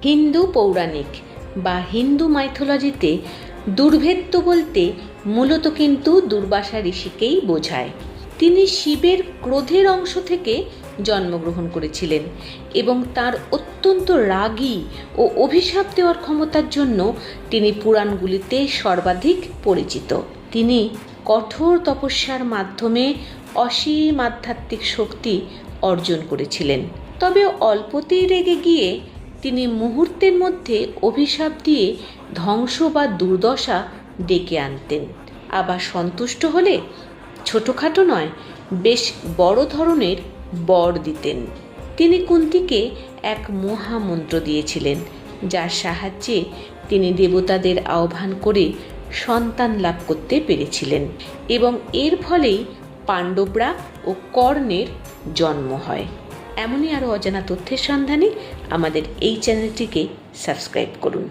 হিন্দু পৌরাণিক বা হিন্দু মাইথোলজিতে দুর্ভেদ্য বলতে মূলত কিন্তু দুর্বাসা ঋষিকেই বোঝায়। তিনি শিবের ক্রোধের অংশ থেকে জন্মগ্রহণ করেছিলেন এবং তার অত্যন্ত রাগী ও অভিশাপ দেওয়ার ক্ষমতার জন্য তিনি পুরাণগুলিতে সর্বাধিক পরিচিত। তিনি কঠোর তপস্যার মাধ্যমে অসীম আধ্যাত্মিক শক্তি অর্জন করেছিলেন, তবে অল্পতেই রেগে গিয়ে তিনি মুহূর্তের মধ্যে অভিশাপ দিয়ে ধ্বংস বা দুর্দশা ডেকে আনতেন। আবার সন্তুষ্ট হলে ছোটোখাটো নয়, বেশ বড় ধরনের বর দিতেন। তিনি কুন্তিকে এক মহামন্ত্র দিয়েছিলেন, যার সাহায্যে তিনি দেবতাদের আহ্বান করে সন্তান লাভ করতে পেরেছিলেন এবং এর ফলেই পাণ্ডবরা ও কর্ণের জন্ম হয়। এমনই আরও অজানা তথ্যের সন্ধানে আমাদের এই চ্যানেলটিকে সাবস্ক্রাইব করুন।